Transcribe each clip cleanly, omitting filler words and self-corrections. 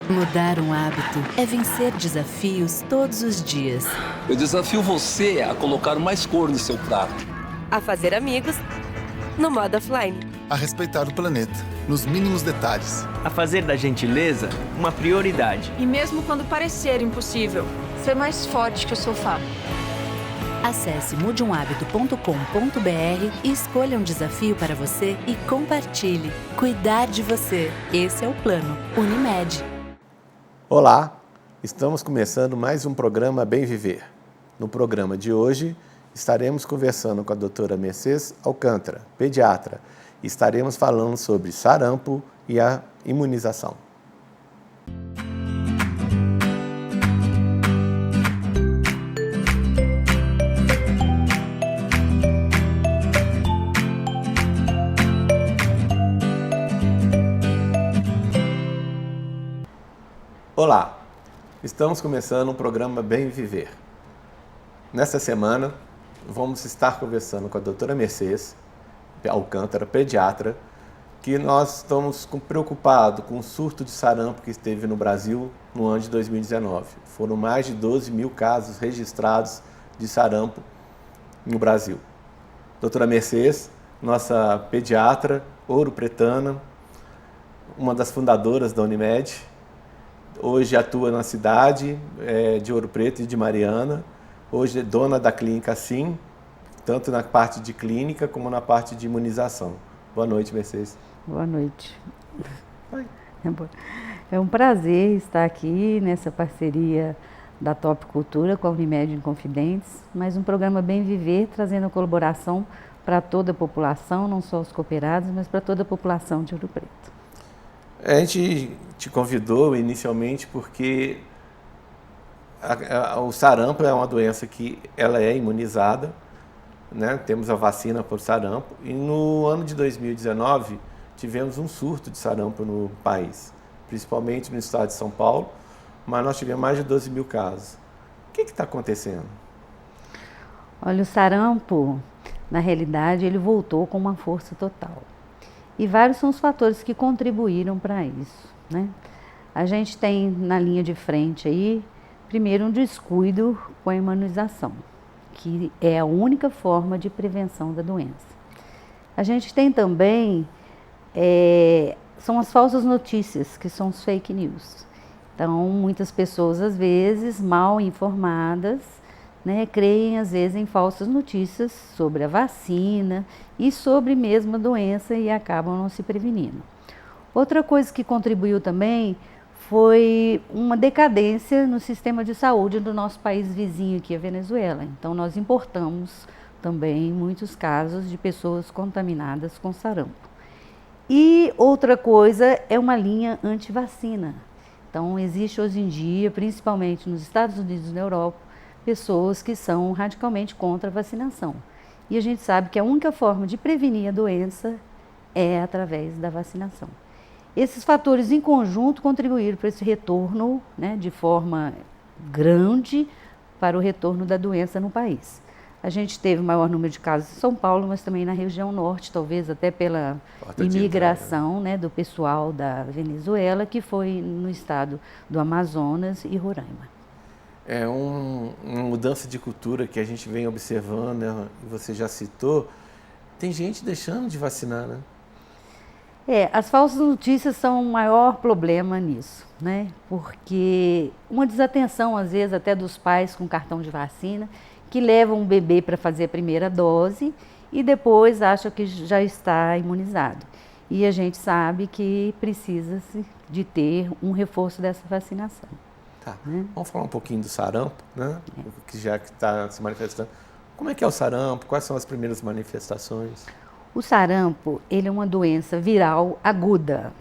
Mudar um hábito é vencer desafios todos os dias. Eu desafio você a colocar mais cor no seu prato. A fazer amigos no modo offline. A respeitar o planeta, nos mínimos detalhes. A fazer da gentileza uma prioridade. E mesmo quando parecer impossível, ser mais forte que o sofá. Acesse mudeumhabito.com.br e escolha um desafio para você e compartilhe. Cuidar de você. Esse é o plano Unimed. Olá, estamos começando mais um programa Bem Viver. No programa de hoje, estaremos conversando com a doutora Mercedes Alcântara, pediatra, e estaremos falando sobre sarampo e a imunização. Olá, estamos começando o programa Bem Viver. Nesta semana, vamos estar conversando com a doutora Mercedes Alcântara, pediatra, que nós estamos preocupados com o surto de sarampo que esteve no Brasil no ano de 2019. Foram mais de 12 mil casos registrados de sarampo no Brasil. Doutora Mercedes, nossa pediatra, ouropretana, uma das fundadoras da Unimed, hoje atua na cidade de Ouro Preto e de Mariana. Hoje é dona da clínica Sim, tanto na parte de clínica como na parte de imunização. Boa noite, Mercedes. Boa noite. Oi. É um prazer estar aqui nessa parceria da Top Cultura com a Unimed Inconfidentes, mais um programa Bem Viver, trazendo colaboração para toda a população, não só os cooperados, mas para toda a população de Ouro Preto. A gente te convidou inicialmente porque o sarampo é uma doença que ela é imunizada, né? Temos a vacina por sarampo e no ano de 2019 tivemos um surto de sarampo no país, principalmente no estado de São Paulo, mas nós tivemos mais de 12 mil casos. O que está acontecendo? Olha, o sarampo, na realidade, ele voltou com uma força total. E vários são os fatores que contribuíram para isso, né? A gente tem na linha de frente aí, primeiro, um descuido com a imunização, que é a única forma de prevenção da doença. A gente tem também, são as falsas notícias, que são os fake news. Então, muitas pessoas, às vezes, mal informadas, né, creem às vezes em falsas notícias sobre a vacina e sobre mesmo a doença e acabam não se prevenindo. Outra coisa que contribuiu também foi uma decadência no sistema de saúde do nosso país vizinho aqui, a Venezuela. Então nós importamos também muitos casos de pessoas contaminadas com sarampo. E outra coisa é uma linha anti-vacina. Então existe hoje em dia, principalmente nos Estados Unidos e na Europa, pessoas que são radicalmente contra a vacinação. E a gente sabe que a única forma de prevenir a doença é através da vacinação. Esses fatores em conjunto contribuíram para esse retorno, né, de forma grande para o retorno da doença no país. A gente teve o maior número de casos em São Paulo, mas também na região norte, talvez até pela imigração, né, do pessoal da Venezuela, que foi no estado do Amazonas e Roraima. É uma mudança de cultura que a gente vem observando, né? Você já citou, tem gente deixando de vacinar, né? As falsas notícias são o maior problema nisso, né? Porque uma desatenção, às vezes, até dos pais com cartão de vacina, que levam o bebê para fazer a primeira dose e depois acham que já está imunizado. E a gente sabe que precisa-se de ter um reforço dessa vacinação. Tá. Vamos falar um pouquinho do sarampo, né? Que já que está se manifestando. Como é que é o sarampo? Quais são as primeiras manifestações? O sarampo, ele é uma doença viral aguda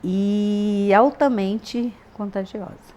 e altamente contagiosa.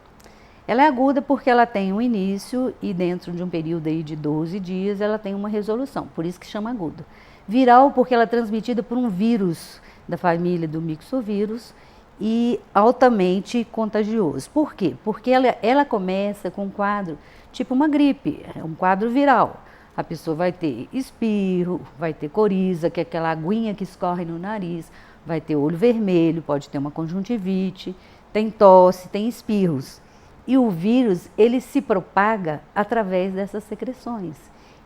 Ela é aguda porque ela tem um início e dentro de um período aí de 12 dias ela tem uma resolução, por isso que chama aguda. Viral porque ela é transmitida por um vírus da família do mixovírus e altamente contagioso. Por quê? Porque ela começa com um quadro tipo uma gripe, é um quadro viral. A pessoa vai ter espirro, vai ter coriza, que é aquela aguinha que escorre no nariz, vai ter olho vermelho, pode ter uma conjuntivite. tem tosse, tem espirros. E o vírus, ele se propaga através dessas secreções.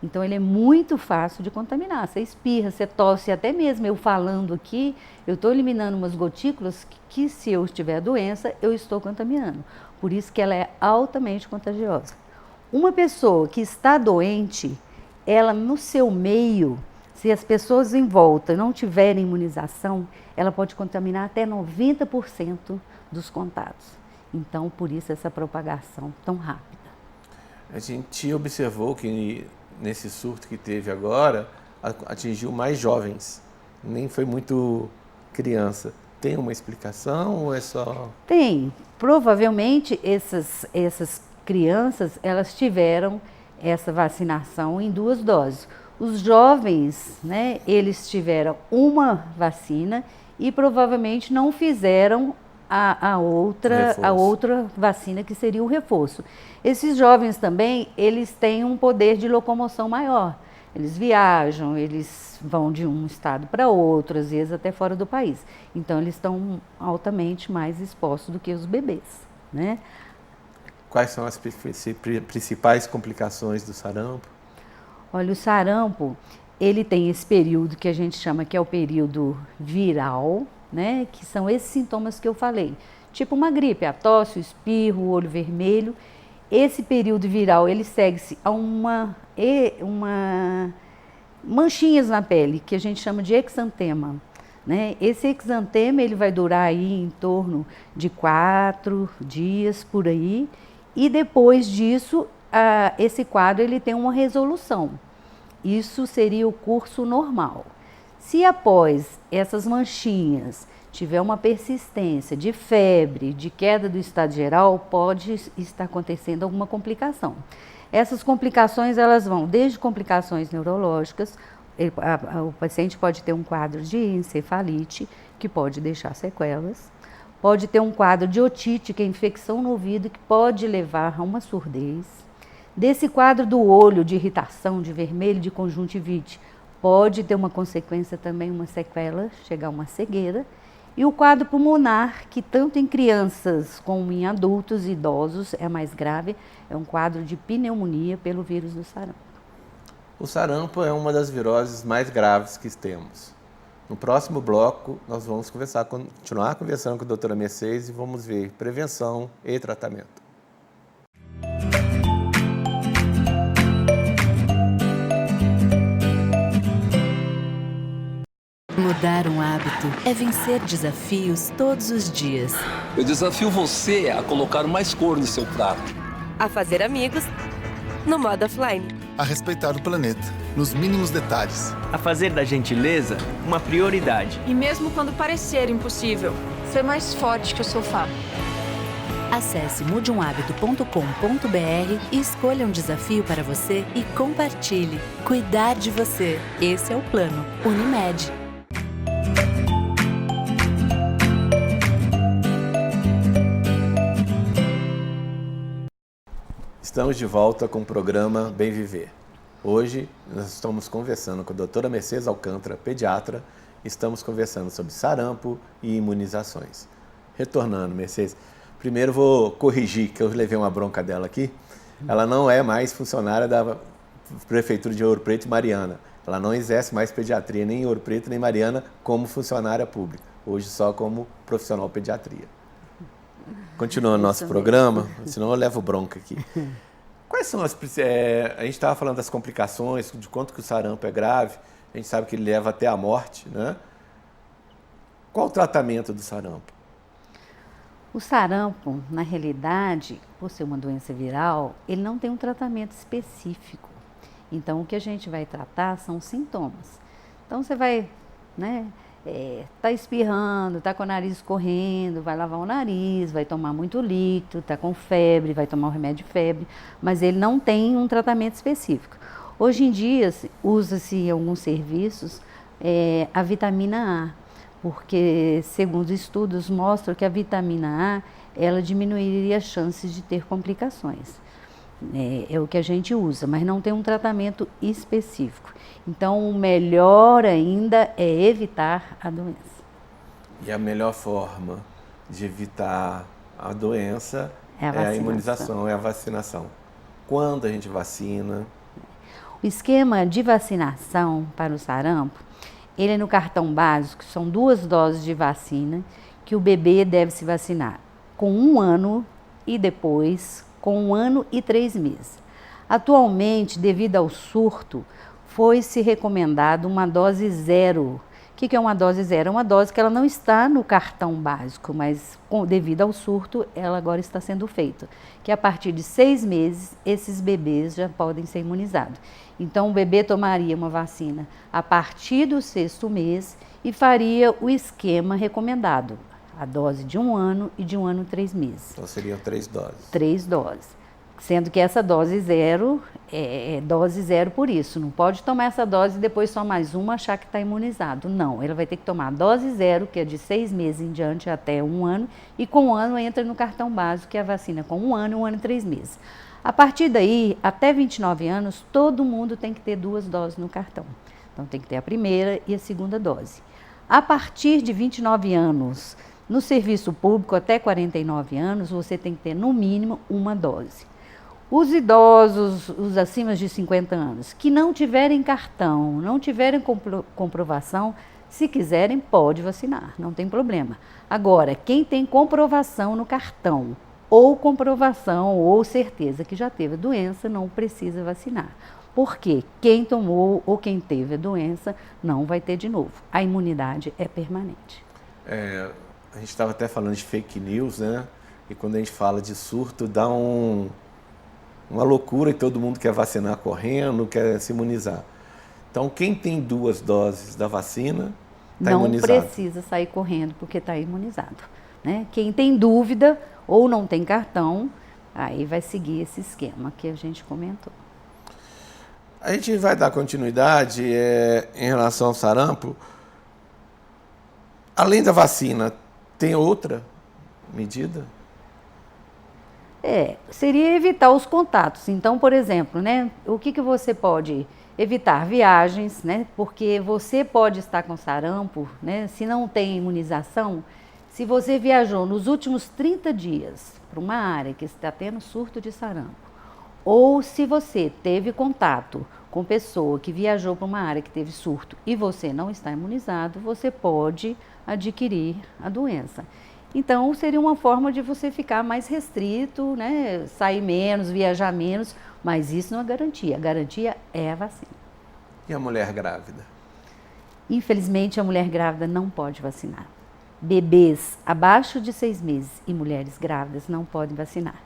Então, ele é muito fácil de contaminar. Você espirra, você tosse, até mesmo eu falando aqui, eu estou eliminando umas gotículas que se eu tiver a doença, eu estou contaminando. Por isso que ela é altamente contagiosa. Uma pessoa que está doente, ela no seu meio, se as pessoas em volta não tiverem imunização, ela pode contaminar até 90% dos contatos. Então, por isso essa propagação tão rápida. A gente observou que nesse surto que teve agora, atingiu mais jovens, nem foi muito criança. Tem uma explicação ou é só... Tem. Provavelmente essas crianças, elas tiveram essa vacinação em 2 doses. Os jovens, né, eles tiveram uma vacina e provavelmente não fizeram a outra vacina, que seria o reforço. Esses jovens também, eles têm um poder de locomoção maior. Eles viajam, eles vão de um estado para outro, às vezes até fora do país. Então, eles estão altamente mais expostos do que os bebês, né? Quais são as principais complicações do sarampo? Olha, o sarampo, ele tem esse período que a gente chama que é o período viral, né? Que são esses sintomas que eu falei. Tipo uma gripe, a tosse, o espirro, o olho vermelho. Esse período viral, ele segue-se a uma manchinhas na pele, que a gente chama de exantema, né? Esse exantema, ele vai durar aí em torno de 4 dias, por aí. E depois disso, esse quadro, ele tem uma resolução. Isso seria o curso normal. Se após essas manchinhas tiver uma persistência de febre, de queda do estado geral, pode estar acontecendo alguma complicação. Essas complicações, elas vão desde complicações neurológicas, o paciente pode ter um quadro de encefalite, que pode deixar sequelas, pode ter um quadro de otite, que é infecção no ouvido, que pode levar a uma surdez. Desse quadro do olho, de irritação, de vermelho, de conjuntivite, pode ter uma consequência também, uma sequela, chegar a uma cegueira. E o quadro pulmonar, que tanto em crianças como em adultos e idosos é mais grave, é um quadro de pneumonia pelo vírus do sarampo. O sarampo é uma das viroses mais graves que temos. No próximo bloco, nós vamos continuar conversando com a doutora Mercedes e vamos ver prevenção e tratamento. Mudar um hábito é vencer desafios todos os dias. Eu desafio você a colocar mais cor no seu prato. A fazer amigos no modo offline. A respeitar o planeta, nos mínimos detalhes. A fazer da gentileza uma prioridade. E mesmo quando parecer impossível, ser mais forte que o sofá. Acesse mudeumhabito.com.br e escolha um desafio para você e compartilhe. Cuidar de você. Esse é o plano Unimed. Estamos de volta com o programa Bem Viver. Hoje nós estamos conversando com a doutora Mercedes Alcântara, pediatra. Estamos conversando sobre sarampo e imunizações. Retornando, Mercedes, primeiro vou corrigir, que eu levei uma bronca dela aqui. Ela não é mais funcionária da Prefeitura de Ouro Preto e Mariana. Ela não exerce mais pediatria nem em Ouro Preto nem Mariana como funcionária pública. Hoje só como profissional de pediatria. Continuando nosso programa, senão eu levo bronca aqui. Quais são as... a gente estava falando das complicações, de quanto que o sarampo é grave, a gente sabe que ele leva até a morte, né? Qual o tratamento do sarampo? O sarampo, na realidade, por ser uma doença viral, ele não tem um tratamento específico. Então, o que a gente vai tratar são os sintomas. Então, você vai, né... tá espirrando, tá com o nariz escorrendo, vai lavar o nariz, vai tomar muito líquido, tá com febre, vai tomar o remédio de febre, mas ele não tem um tratamento específico. Hoje em dia, usa-se em alguns serviços a vitamina A, porque, segundo estudos, mostram que a vitamina A, ela diminuiria as chances de ter complicações. É o que a gente usa, mas não tem um tratamento específico. Então, o melhor ainda é evitar a doença. E a melhor forma de evitar A doença É a é a vacinação. imunização, é a vacinação. Quando a gente vacina? O esquema de vacinação para o sarampo, ele é no cartão básico, são 2 doses de vacina que o bebê deve se vacinar com 1 ano e depois com 1 ano e 3 meses. Atualmente, devido ao surto, foi-se recomendado uma dose 0. O que é uma dose 0? É uma dose que ela não está no cartão básico, mas devido ao surto, ela agora está sendo feita. Que a partir de 6 meses, esses bebês já podem ser imunizados. Então, o bebê tomaria uma vacina a partir do 6º mês e faria o esquema recomendado. A dose de 1 ano e de 1 ano e 3 meses. Então seriam 3 doses. 3 doses. Sendo que essa dose 0 é dose 0 por isso. Não pode tomar essa dose e depois só mais uma achar que está imunizado. Não, ele vai ter que tomar a dose 0, que é de 6 meses em diante até 1 ano. E com 1 ano entra no cartão básico, que é a vacina com 1 ano e 1 ano e 3 meses. A partir daí, até 29 anos, todo mundo tem que ter 2 doses no cartão. Então tem que ter a primeira e a segunda dose. A partir de 29 anos, no serviço público até 49 anos, você tem que ter no mínimo 1 dose. Os idosos, os acima de 50 anos, que não tiverem cartão, não tiverem comprovação, se quiserem, pode vacinar, não tem problema. Agora, quem tem comprovação no cartão, ou comprovação, ou certeza que já teve a doença, não precisa vacinar. Porque quem tomou ou quem teve a doença não vai ter de novo. A imunidade é permanente. A gente estava até falando de fake news, né? E quando a gente fala de surto, dá uma loucura e todo mundo quer vacinar correndo, quer se imunizar. Então, quem tem 2 doses da vacina está imunizado. Não precisa sair correndo porque está imunizado, né? Quem tem dúvida ou não tem cartão, aí vai seguir esse esquema que a gente comentou. A gente vai dar continuidade em relação ao sarampo. Além da vacina, tem outra medida? Seria evitar os contatos. Então, por exemplo, né, o que você pode evitar? Viagens, né, porque você pode estar com sarampo, né, se não tem imunização, se você viajou nos últimos 30 dias para uma área que está tendo surto de sarampo, ou se você teve contato com pessoa que viajou para uma área que teve surto e você não está imunizado, você pode adquirir a doença. Então, seria uma forma de você ficar mais restrito, né? Sair menos, viajar menos, mas isso não é garantia. A garantia é a vacina. E a mulher grávida? Infelizmente, a mulher grávida não pode vacinar. Bebês abaixo de 6 meses e mulheres grávidas não podem vacinar.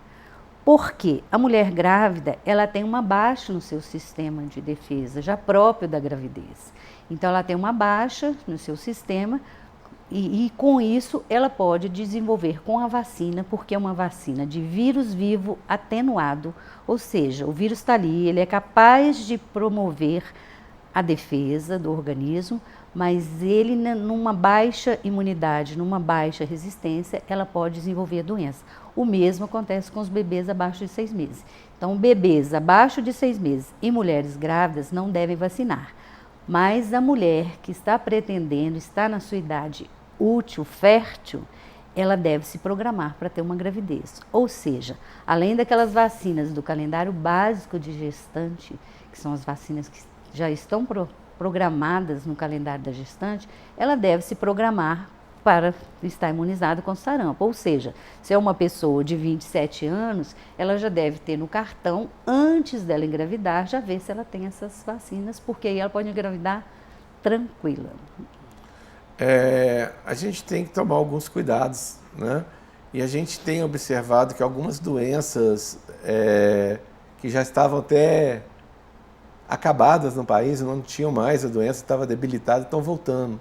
Por quê? A mulher grávida, ela tem uma baixa no seu sistema de defesa, já próprio da gravidez. Então, ela tem uma baixa no seu sistema. E com isso ela pode desenvolver com a vacina, porque é uma vacina de vírus vivo atenuado, ou seja, o vírus está ali, ele é capaz de promover a defesa do organismo, mas ele numa baixa imunidade, numa baixa resistência, ela pode desenvolver a doença. O mesmo acontece com os bebês abaixo de 6 meses. Então, bebês abaixo de 6 meses e mulheres grávidas não devem vacinar. Mas a mulher que está pretendendo, está na sua idade útil, fértil, ela deve se programar para ter uma gravidez. Ou seja, além daquelas vacinas do calendário básico de gestante, que são as vacinas que já estão programadas no calendário da gestante, ela deve se programar para estar imunizada com sarampo. Ou seja, se é uma pessoa de 27 anos, ela já deve ter no cartão, antes dela engravidar, já ver se ela tem essas vacinas, porque aí ela pode engravidar tranquila. A gente tem que tomar alguns cuidados, né? E a gente tem observado que algumas doenças que já estavam até acabadas no país, não tinham mais a doença, estava debilitada, estão voltando.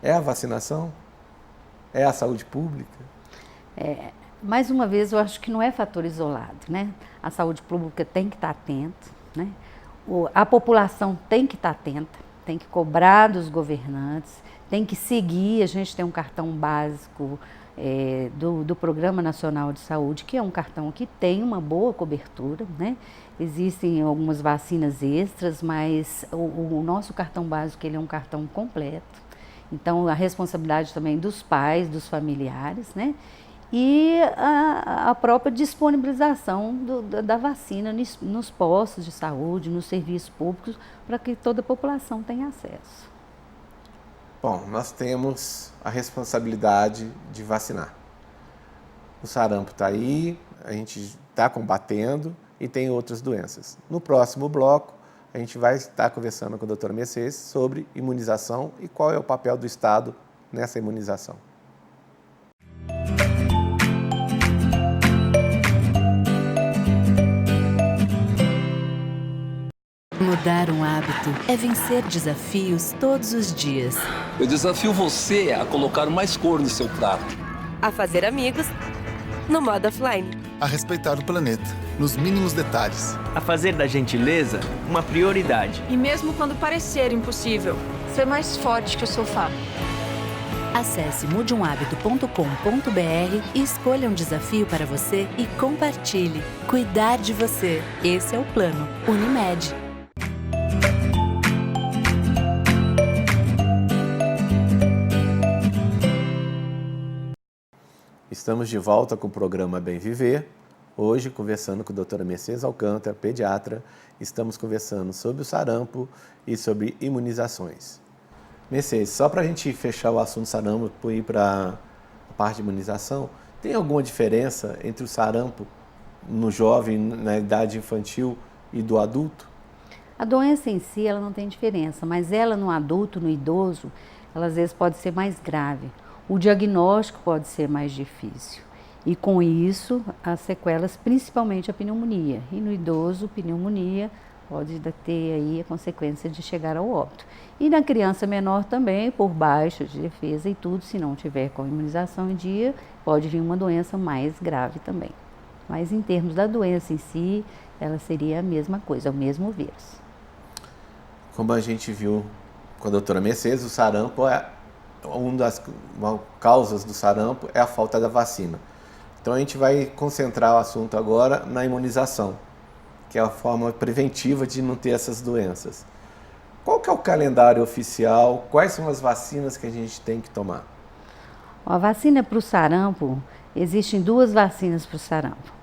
É a vacinação? É a saúde pública? Mais uma vez, eu acho que não é fator isolado, né? A saúde pública tem que estar atenta, né? A população tem que estar atenta, tem que cobrar dos governantes, tem que seguir. A gente tem um cartão básico do Programa Nacional de Saúde, que é um cartão que tem uma boa cobertura, né? Existem algumas vacinas extras, mas o nosso cartão básico ele é um cartão completo. Então, a responsabilidade também dos pais, dos familiares, né? e a própria disponibilização da vacina nos postos de saúde, nos serviços públicos, para que toda a população tenha acesso. Bom, nós temos a responsabilidade de vacinar. O sarampo está aí, a gente está combatendo e tem outras doenças. No próximo bloco, a gente vai estar conversando com a doutora Mercedes sobre imunização e qual é o papel do Estado nessa imunização. Mudar um hábito é vencer desafios todos os dias. Eu desafio você a colocar mais cor no seu prato. A fazer amigos no modo offline. A respeitar o planeta, nos mínimos detalhes. A fazer da gentileza uma prioridade. E mesmo quando parecer impossível, ser mais forte que o sofá. Acesse mudeumhabito.com.br e escolha um desafio para você e compartilhe. Cuidar de você. Esse é o plano Unimed. Estamos de volta com o programa Bem Viver. Hoje, conversando com a doutora Mercedes Alcântara, pediatra, estamos conversando sobre o sarampo e sobre imunizações. Mercedes, só para a gente fechar o assunto sarampo e ir para a parte de imunização, tem alguma diferença entre o sarampo no jovem, na idade infantil e do adulto? A doença em si, ela não tem diferença, mas ela no adulto, no idoso, ela às vezes pode ser mais grave. O diagnóstico pode ser mais difícil e com isso as sequelas, principalmente a pneumonia. E no idoso, pneumonia pode ter aí a consequência de chegar ao óbito. E na criança menor também, por baixa de defesa e tudo, se não tiver com a imunização em dia, pode vir uma doença mais grave também. Mas em termos da doença em si, ela seria a mesma coisa, o mesmo vírus. Como a gente viu com a doutora Mercedes, o sarampo uma das causas do sarampo é a falta da vacina. Então a gente vai concentrar o assunto agora na imunização, que é a forma preventiva de não ter essas doenças. Qual que é o calendário oficial? Quais são as vacinas que a gente tem que tomar? A vacina para o sarampo, existem duas vacinas para o sarampo.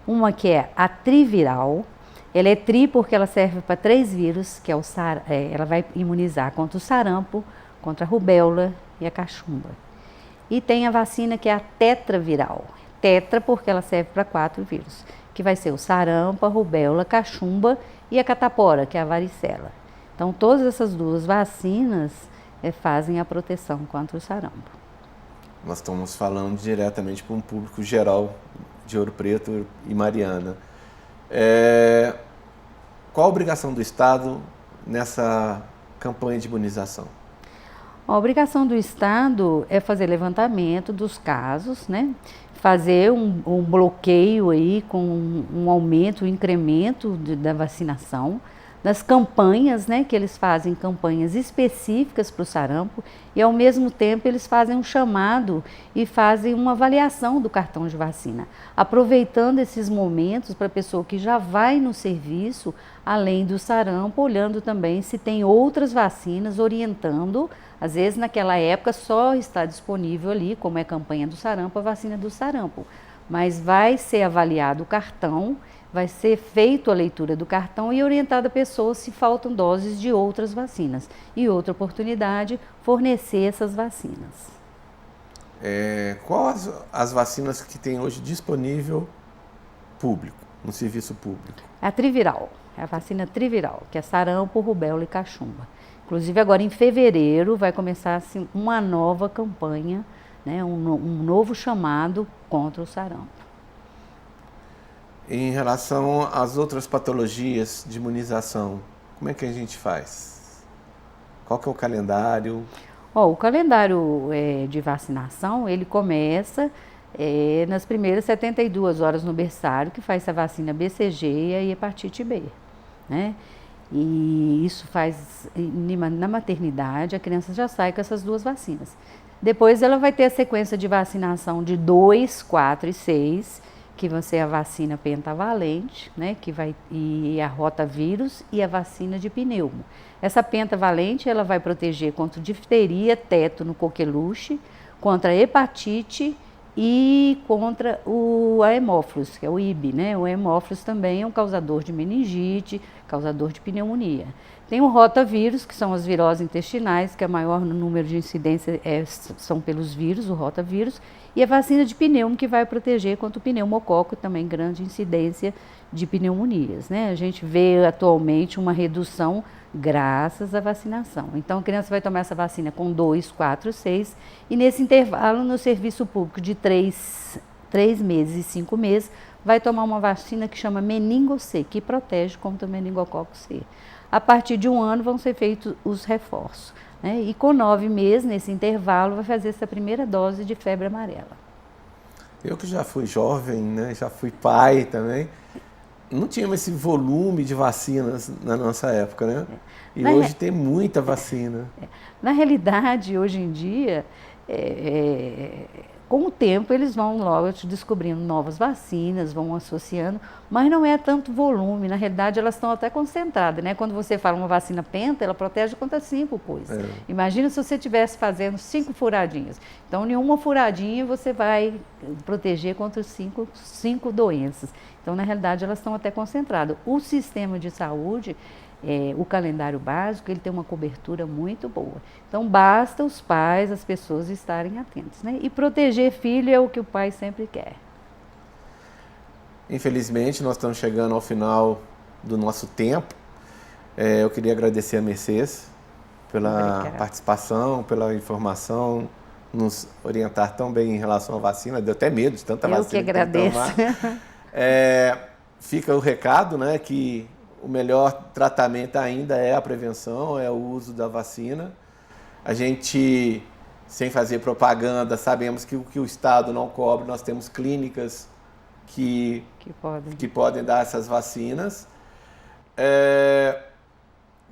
Uma que é a triviral, ela é tri porque ela serve para 3 vírus, que é ela vai imunizar contra o sarampo, contra a rubéola e a cachumba. E tem a vacina que é a tetraviral. Tetra porque ela serve para 4 vírus, que vai ser o sarampo, a rubéola, a cachumba e a catapora, que é a varicela. Então, todas essas duas vacinas fazem a proteção contra o sarampo. Nós estamos falando diretamente para um público geral de Ouro Preto e Mariana. Qual a obrigação do Estado nessa campanha de imunização? A obrigação do Estado é fazer levantamento dos casos, né? Fazer um bloqueio aí com um aumento, um incremento da vacinação, das campanhas, né? Que eles fazem campanhas específicas para o sarampo e ao mesmo tempo eles fazem um chamado e fazem uma avaliação do cartão de vacina, aproveitando esses momentos para a pessoa que já vai no serviço, além do sarampo, olhando também se tem outras vacinas, orientando. Às vezes, naquela época, só está disponível ali, como é a campanha do sarampo, a vacina do sarampo. Mas vai ser avaliado o cartão, vai ser feita a leitura do cartão e orientada a pessoa se faltam doses de outras vacinas. E outra oportunidade, fornecer essas vacinas. Quais as vacinas que tem hoje disponível público, no serviço público? A triviral, é a vacina triviral, que é sarampo, rubéola e cachumba. Inclusive agora em fevereiro vai começar assim, uma nova campanha, né, um novo chamado contra o sarampo. Em relação às outras patologias de imunização, como é que a gente faz? Qual que é o calendário? O calendário de vacinação, ele começa nas primeiras 72 horas no berçário, que faz a vacina BCG e a hepatite B, né? E isso faz, na maternidade, a criança já sai com essas duas vacinas. Depois ela vai ter a sequência de vacinação de 2, 4 e 6, que vai ser a vacina pentavalente, né, e a rotavírus e a vacina de pneumo. Essa pentavalente, ela vai proteger contra difteria, tétano, coqueluche, contra hepatite e contra a hemófilos, que é o IB, né? O hemófilos também é um causador de meningite, causador de pneumonia. Tem o rotavírus, que são as viroses intestinais, que é o maior número de incidência são pelos vírus, o rotavírus, e a vacina de pneumo, que vai proteger contra o pneumococo, também grande incidência de pneumonias, né? A gente vê atualmente uma redução graças à vacinação. Então, a criança vai tomar essa vacina com 2, 4, 6, e nesse intervalo, no serviço público de 3 meses e 5 meses, vai tomar uma vacina que chama meningo-C, que protege contra o meningococo C. A partir de 1 ano vão ser feitos os reforços, né? E com 9 meses, nesse intervalo, vai fazer essa primeira dose de febre amarela. Eu que já fui jovem, né, já fui pai também, não tínhamos esse volume de vacinas na nossa época, né? E hoje tem muita vacina. Na realidade, hoje em dia, com o tempo eles vão logo descobrindo novas vacinas, vão associando, mas não é tanto volume, na realidade elas estão até concentradas, né? Quando você fala uma vacina penta, ela protege contra 5 coisas. Imagina se você estivesse fazendo 5 furadinhas. Então, nenhuma furadinha você vai proteger contra 5 doenças. Então, na realidade, elas estão até concentradas. O sistema de saúde, o calendário básico, ele tem uma cobertura muito boa. Então, basta os pais, as pessoas estarem atentos, né? E proteger filho é o que o pai sempre quer. Infelizmente, nós estamos chegando ao final do nosso tempo. Eu queria agradecer a Mercedes pela participação, pela informação, nos orientar tão bem em relação à vacina. Deu até medo de tanta vacina. Eu que agradeço. Fica o recado, né, que o melhor tratamento ainda é a prevenção, é o uso da vacina. A gente, sem fazer propaganda, sabemos que o que o Estado não cobre, nós temos clínicas que podem dar essas vacinas.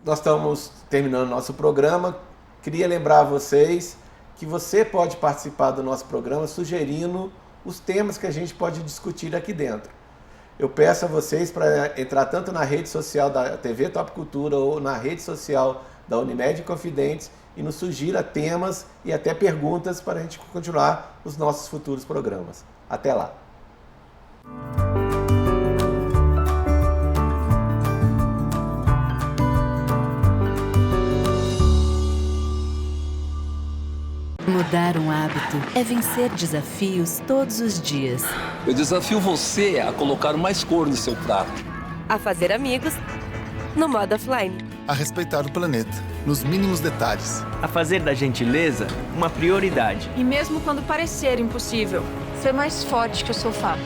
Nós estamos terminando nosso programa. Queria lembrar a vocês que você pode participar do nosso programa sugerindo os temas que a gente pode discutir aqui dentro. Eu peço a vocês para entrar tanto na rede social da TV Top Cultura ou na rede social da Unimed Confidentes e nos sugira temas e até perguntas para a gente continuar os nossos futuros programas. Até lá! Mudar um hábito é vencer desafios todos os dias. Eu desafio você a colocar mais cor no seu prato. A fazer amigos no modo offline. A respeitar o planeta, nos mínimos detalhes. A fazer da gentileza uma prioridade. E mesmo quando parecer impossível, ser mais forte que o sofá.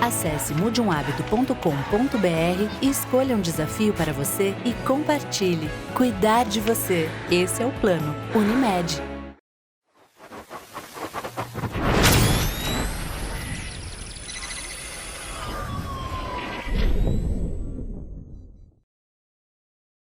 Acesse mudeumhabito.com.br e escolha um desafio para você e compartilhe. Cuidar de você. Esse é o plano Unimed.